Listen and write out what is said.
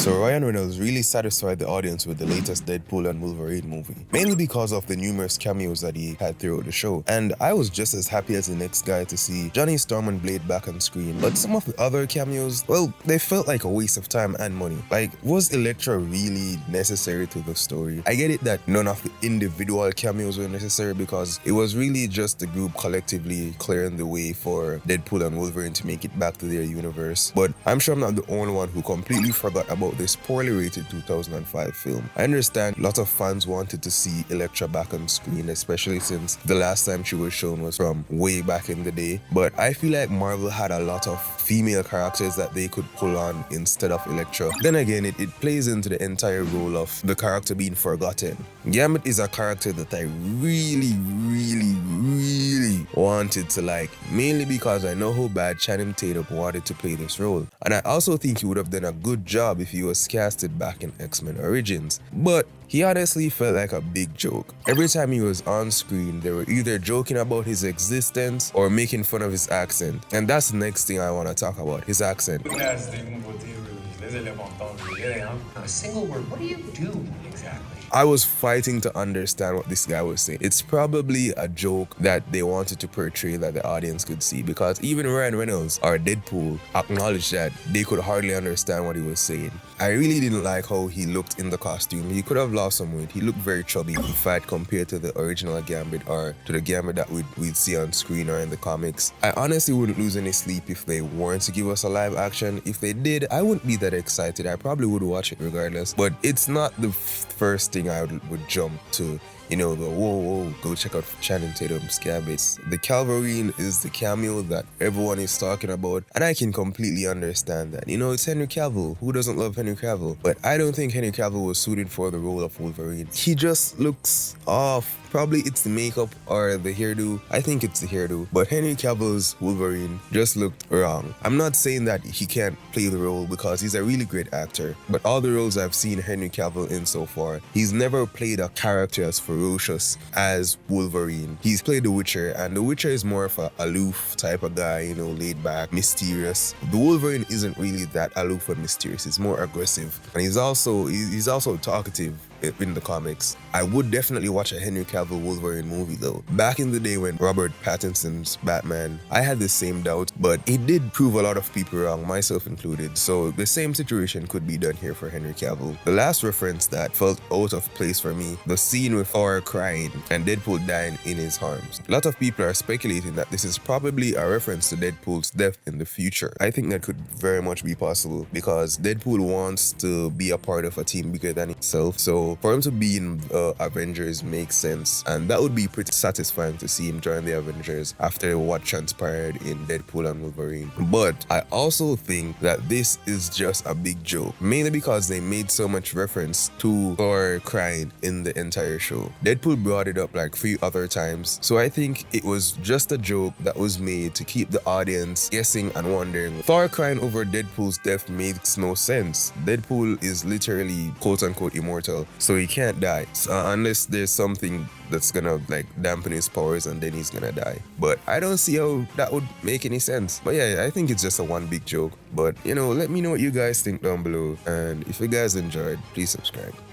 So Ryan Reynolds really satisfied the audience with the latest Deadpool and Wolverine movie, mainly because of the numerous cameos that he had throughout the show. And I was just as happy as the next guy to see Johnny Storm and Blade back on screen, but some of the other cameos, well, they felt like a waste of time and money. Like, was Elektra really necessary to the story? I get it that none of the individual cameos were necessary because it was really just the group collectively clearing the way for Deadpool and Wolverine to make it back to their universe. But I'm sure I'm not the only one who completely forgot about this poorly rated 2005 film. I understand lots of fans wanted to see Elektra back on screen, especially since the last time she was shown was from way back in the day, but I feel like Marvel had a lot of female characters that they could pull on instead of Elektra. Then again, it plays into the entire role of the character being forgotten. Gambit is a character that I really wanted to like, mainly because I know how bad Channing Tatum wanted to play this role. And I also think he would have done a good job if he was casted back in X-Men Origins. But he honestly felt like a big joke. Every time he was on screen, they were either joking about his existence or making fun of his accent. And that's the next thing I want to talk about, his accent. A single word, what do you do exactly? I was fighting to understand what this guy was saying. It's probably a joke that they wanted to portray that the audience could see, because even Ryan Reynolds or Deadpool acknowledged that they could hardly understand what he was saying. I really didn't like how he looked in the costume. He could have lost some weight. He looked very chubby, in fact, compared to the original Gambit or to the Gambit that we'd see on screen or in the comics. I honestly wouldn't lose any sleep if they weren't to give us a live action. If they did, I wouldn't be that excited. I probably would watch it regardless, but it's not the first thing I would jump to. You know, the whoa, go check out Channing Tatum's Gambit. The Callverine is the cameo that everyone is talking about, and I can completely understand that. You know, it's Henry Cavill. Who doesn't love Henry Cavill? But I don't think Henry Cavill was suited for the role of Wolverine. He just looks off. Probably it's the makeup or the hairdo. I think it's the hairdo. But Henry Cavill's Wolverine just looked wrong. I'm not saying that he can't play the role because he's a really great actor, but all the roles I've seen Henry Cavill in so far, he's never played a character as ferocious as Wolverine. He's played The Witcher, and The Witcher is more of a aloof type of guy, you know, laid back, mysterious. The Wolverine isn't really that aloof and mysterious. He's more aggressive, and he's also talkative in the comics. I would definitely watch a Henry Cavill Wolverine movie though. Back in the day when Robert Pattinson's Batman, I had the same doubt, but it did prove a lot of people wrong, myself included. So the same situation could be done here for Henry Cavill. The last reference that felt out of place for me, the scene with Thor crying and Deadpool dying in his arms. A lot of people are speculating that this is probably a reference to Deadpool's death in the future. I think that could very much be possible because Deadpool wants to be a part of a team bigger than himself. So for him to be in Avengers makes sense, and that would be pretty satisfying to see him join the Avengers after what transpired in Deadpool and Wolverine. But I also think that this is just a big joke, mainly because they made so much reference to Thor crying in the entire show. Deadpool brought it up like 3 other times, so I think it was just a joke that was made to keep the audience guessing and wondering. Thor crying over Deadpool's death makes no sense. Deadpool is literally quote-unquote immortal, so he can't die. So unless there's something that's gonna like dampen his powers and then he's gonna die. But I don't see how that would make any sense. But yeah, I think it's just a one big joke. But you know, let me know what you guys think down below, and if you guys enjoyed, please subscribe.